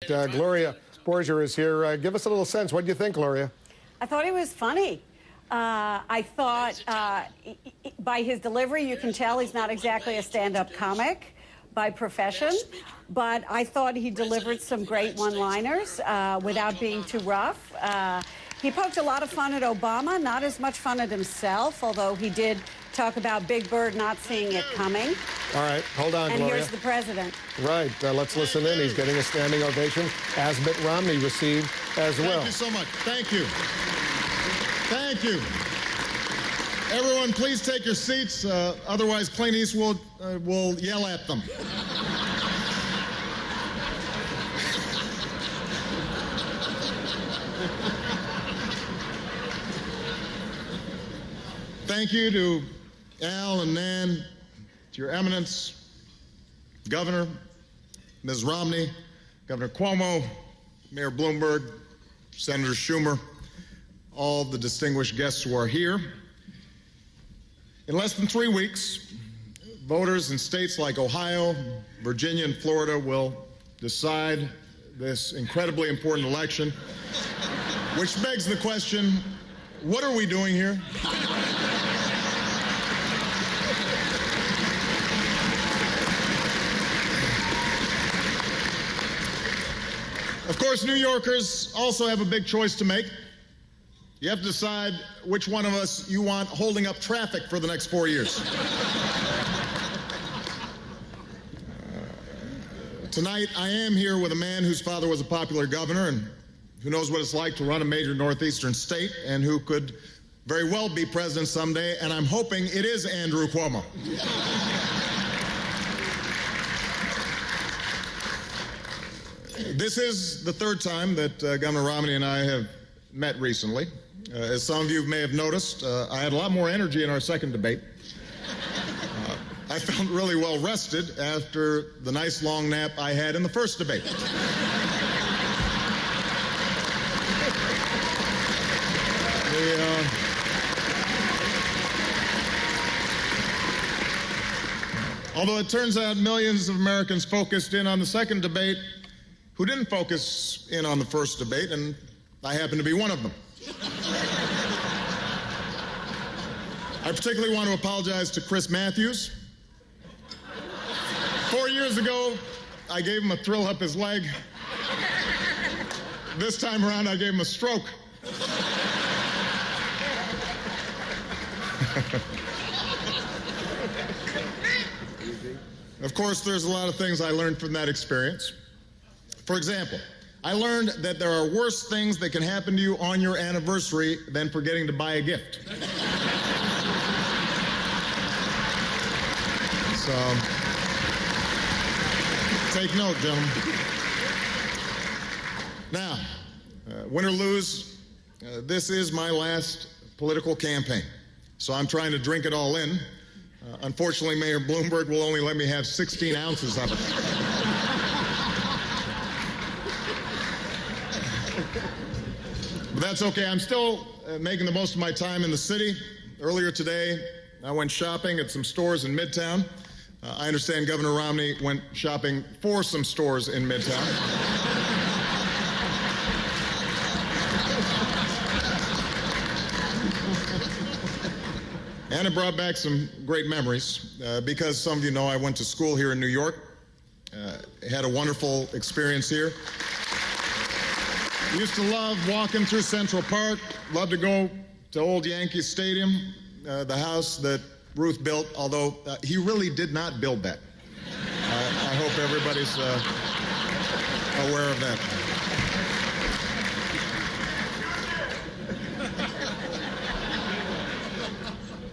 Gloria Borger is here. Give us a little sense. What do you think, Gloria? I thought he was funny. I thought by his delivery, you can tell he's not exactly a stand-up comic by profession, but I thought he delivered some great one-liners without being too rough. He poked a lot of fun at Obama, not as much fun at himself, although he did talk about Big Bird not seeing it coming. All right, hold on, and Gloria. Here's the president. Right, let's listen in. He's getting a standing ovation, as Mitt Romney received as well. Thank you so much. Thank you. Thank you. Everyone, please take your seats. Otherwise, Clint Eastwood will yell at them. Thank you to Al and Nan, to Your Eminence, Governor, Ms. Romney, Governor Cuomo, Mayor Bloomberg, Senator Schumer, all the distinguished guests who are here. In less than 3 weeks, voters in states like Ohio, Virginia, and Florida will decide this incredibly important election, which begs the question, what are we doing here? Of course, New Yorkers also have a big choice to make. You have to decide which one of us you want holding up traffic for the next 4 years. Tonight, I am here with a man whose father was a popular governor and who knows what it's like to run a major northeastern state and who could very well be president someday, and I'm hoping it is Andrew Cuomo. This is the third time that Governor Romney and I have met recently. As some of you may have noticed, I had a lot more energy in our second debate. I felt really well rested after the nice long nap I had in the first debate. Although it turns out millions of Americans focused in on the second debate who didn't focus in on the first debate, and I happen to be one of them. I particularly want to apologize to Chris Matthews. 4 years ago, I gave him a thrill up his leg. This time around, I gave him a stroke. Of course, there's a lot of things I learned from that experience. For example, I learned that there are worse things that can happen to you on your anniversary than forgetting to buy a gift. So, take note, gentlemen. Now, win or lose, this is my last political campaign. So I'm trying to drink it all in. Unfortunately, Mayor Bloomberg will only let me have 16 ounces of it. But that's okay. I'm still making the most of my time in the city. Earlier today, I went shopping at some stores in Midtown. I understand Governor Romney went shopping for some stores in Midtown. And it brought back some great memories because some of you know I went to school here in New York. Had a wonderful experience here. Used to love walking through Central Park. Loved to go to Old Yankee Stadium, the house that Ruth built, although he really did not build that. I hope everybody's aware of that.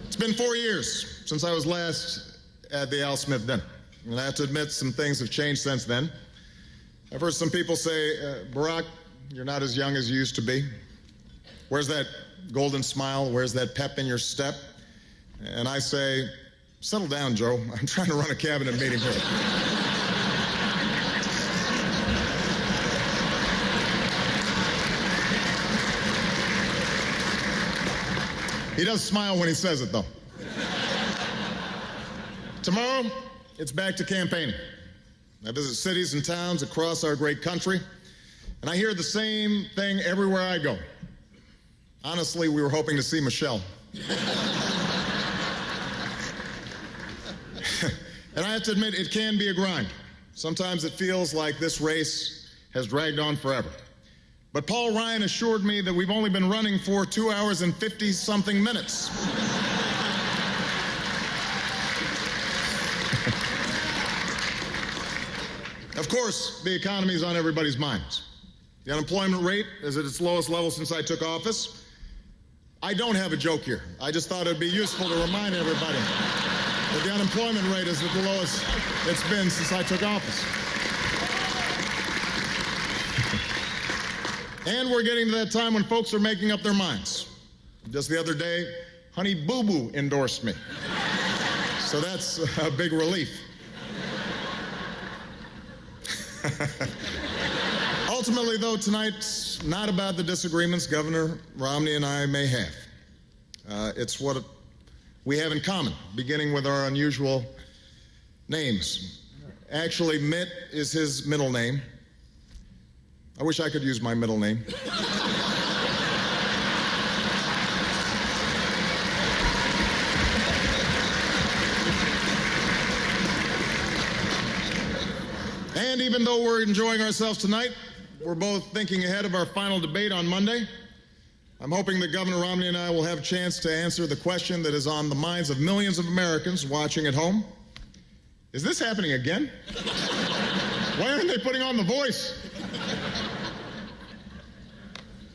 It's been 4 years since I was last at the Al Smith dinner. And I have to admit some things have changed since then. I've heard some people say, Barack, you're not as young as you used to be. Where's that golden smile? Where's that pep in your step? And I say, settle down, Joe. I'm trying to run a cabinet meeting here. He does smile when he says it, though. Tomorrow, it's back to campaigning. I visit cities and towns across our great country. And I hear the same thing everywhere I go. Honestly, we were hoping to see Michelle. And I have to admit, it can be a grind. Sometimes it feels like this race has dragged on forever. But Paul Ryan assured me that we've only been running for 2 hours and 50-something minutes. Of course, the economy is on everybody's minds. The unemployment rate is at its lowest level since I took office. I don't have a joke here. I just thought it would be useful to remind everybody that the unemployment rate is at the lowest it's been since I took office. And we're getting to that time when folks are making up their minds. Just the other day, Honey Boo Boo endorsed me. So that's a big relief. Ultimately, though, tonight's not about the disagreements Governor Romney and I may have. It's what we have in common, beginning with our unusual names. Actually, Mitt is his middle name. I wish I could use my middle name. And even though we're enjoying ourselves tonight, we're both thinking ahead of our final debate on Monday. I'm hoping that Governor Romney and I will have a chance to answer the question that is on the minds of millions of Americans watching at home. Is this happening again? Why aren't they putting on The Voice?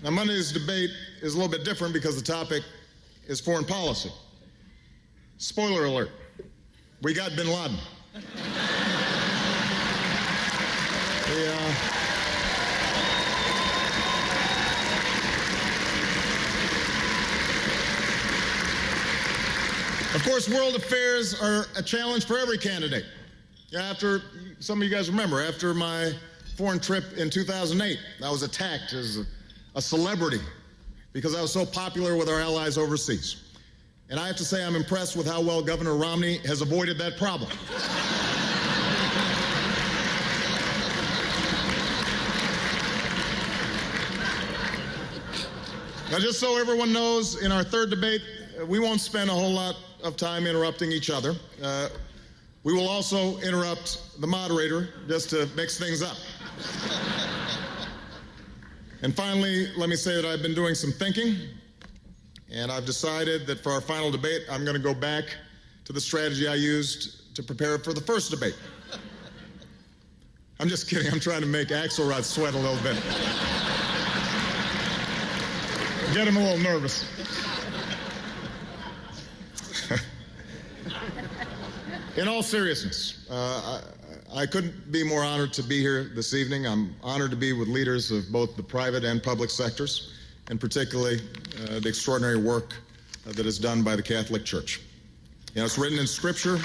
Now, Monday's debate is a little bit different because the topic is foreign policy. Spoiler alert, we got bin Laden. Of course, world affairs are a challenge for every candidate. After, some of you guys remember, after my foreign trip in 2008, I was attacked as a celebrity because I was so popular with our allies overseas. And I have to say I'm impressed with how well Governor Romney has avoided that problem. Now, just so everyone knows, in our third debate, we won't spend a whole lot of time interrupting each other. We will also interrupt the moderator just to mix things up. And finally, let me say that I've been doing some thinking, and I've decided that for our final debate, I'm going to go back to the strategy I used to prepare for the first debate. I'm just kidding. I'm trying to make Axelrod sweat a little bit. Get him a little nervous. In all seriousness, I couldn't be more honored to be here this evening. I'm honored to be with leaders of both the private and public sectors, and particularly the extraordinary work that is done by the Catholic Church. You know, it's written in Scripture.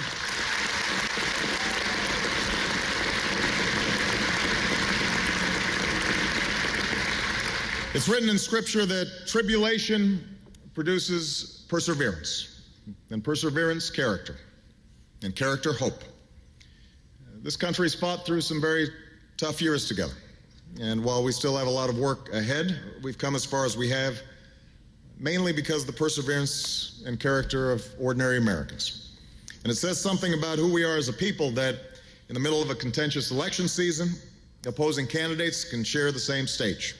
It's written in Scripture that tribulation produces perseverance, and perseverance, character, and character, hope. This country's fought through some very tough years together, and while we still have a lot of work ahead, we've come as far as we have, mainly because of the perseverance and character of ordinary Americans. And it says something about who we are as a people that in the middle of a contentious election season, opposing candidates can share the same stage.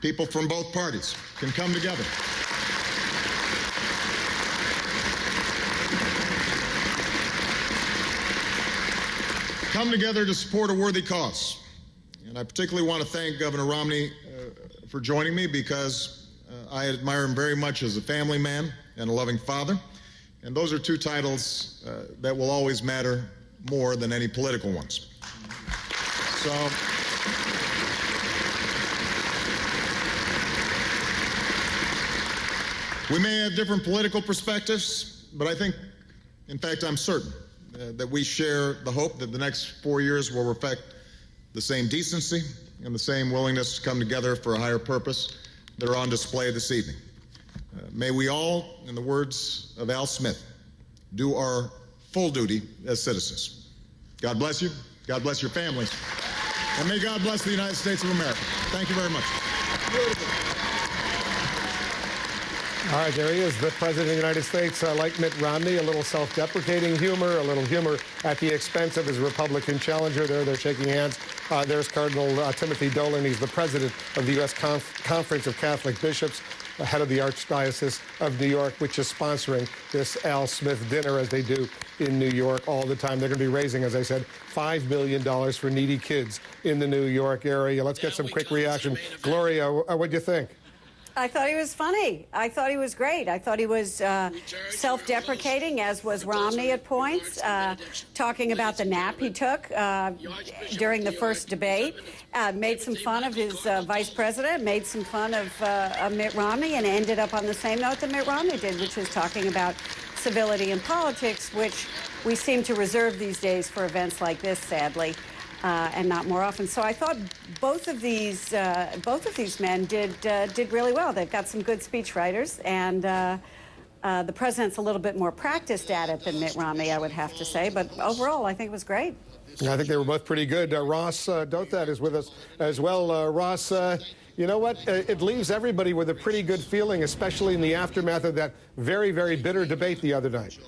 People from both parties can come together. Come together to support a worthy cause. And I particularly want to thank Governor Romney for joining me because I admire him very much as a family man and a loving father. And those are two titles that will always matter more than any political ones. So, we may have different political perspectives, but I think, in fact, I'm certain that we share the hope that the next 4 years will reflect the same decency and the same willingness to come together for a higher purpose that are on display this evening. May we all, in the words of Al Smith, do our full duty as citizens. God bless you. God bless your families. And may God bless the United States of America. Thank you very much. All right, there he is, the President of the United States. Like Mitt Romney, a little self-deprecating humor, a little humor at the expense of his Republican challenger. There, they're shaking hands. There's Cardinal Timothy Dolan. He's the president of the U.S. Conference of Catholic Bishops, head of the Archdiocese of New York, which is sponsoring this Al Smith dinner, as they do in New York all the time. They're going to be raising, as I said, $5 million for needy kids in the New York area. Let's get some quick reaction. Gloria, what'd you think? I thought he was funny. I thought he was great. I thought he was self-deprecating, as was Romney at points, talking about the nap he took during the first debate, made some fun of his vice president, made some fun of Mitt Romney, and ended up on the same note that Mitt Romney did, which is talking about civility in politics, which we seem to reserve these days for events like this, sadly. And not more often. So I thought both of these men did really well. They've got some good speechwriters, and the president's a little bit more practiced at it than Mitt Romney, I would have to say. But overall, I think it was great. I think they were both pretty good. Ross Douthat is with us as well. Ross, you know what? It leaves everybody with a pretty good feeling, especially in the aftermath of that very, very bitter debate the other night.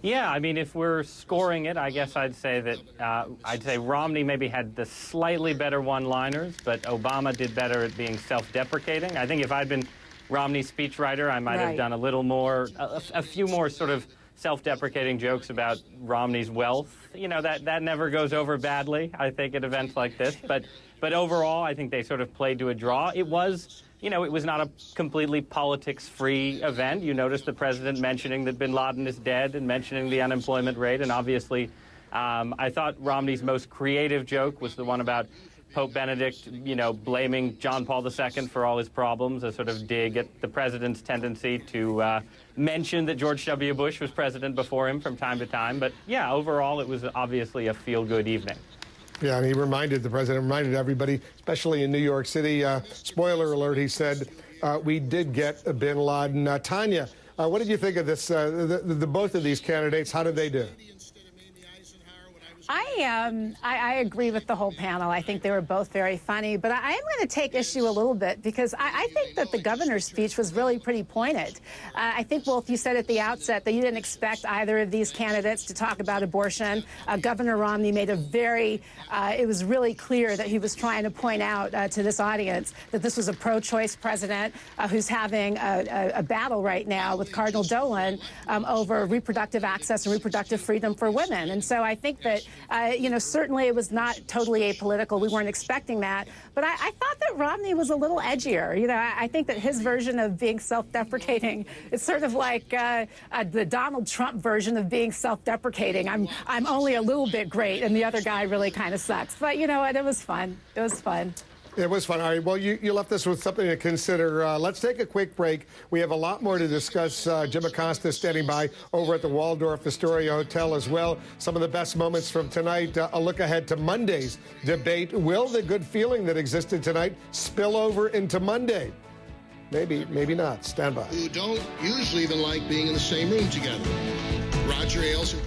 Yeah, I mean, if we're scoring it, I guess I'd say that Romney maybe had the slightly better one-liners, but Obama did better at being self-deprecating. I think if I'd been Romney's speechwriter, I might have done a little more, a few more sort of self-deprecating jokes about Romney's wealth. You know, that never goes over badly, I think, at events like this. But overall, I think they sort of played to a draw. It was, you know, it was not a completely politics-free event. You noticed the president mentioning that bin Laden is dead and mentioning the unemployment rate. And obviously, I thought Romney's most creative joke was the one about Pope Benedict, you know, blaming John Paul II for all his problems, a sort of dig at the president's tendency to mention that George W. Bush was president before him from time to time. But, yeah, overall, it was obviously a feel-good evening. Yeah, and the president reminded everybody, especially in New York City, spoiler alert, he said, we did get bin Laden. Tanya, what did you think of this, the both of these candidates? How did they do? I agree with the whole panel. I think they were both very funny, but I am going to take issue a little bit because I think that the governor's speech was really pretty pointed. I think, Wolf, you said at the outset that you didn't expect either of these candidates to talk about abortion. Governor Romney made it was really clear that he was trying to point out to this audience that this was a pro-choice president who's having a battle right now with Cardinal Dolan over reproductive access and reproductive freedom for women. And so I think that you know, certainly it was not totally apolitical. We weren't expecting that. But I thought that Romney was a little edgier. You know, I think that his version of being self-deprecating is sort of like the Donald Trump version of being self-deprecating. I'm only a little bit great, and the other guy really kind of sucks. But you know what? It was fun. It was fun. It was fun. All right, well, you left us with something to consider. Let's take a quick break. We have a lot more to discuss. Jim Acosta standing by over at the Waldorf Astoria Hotel as well. Some of the best moments from tonight. A look ahead to Monday's debate. Will the good feeling that existed tonight spill over into Monday? Maybe, maybe not. Stand by. Who don't usually even like being in the same room together. Roger Ailes and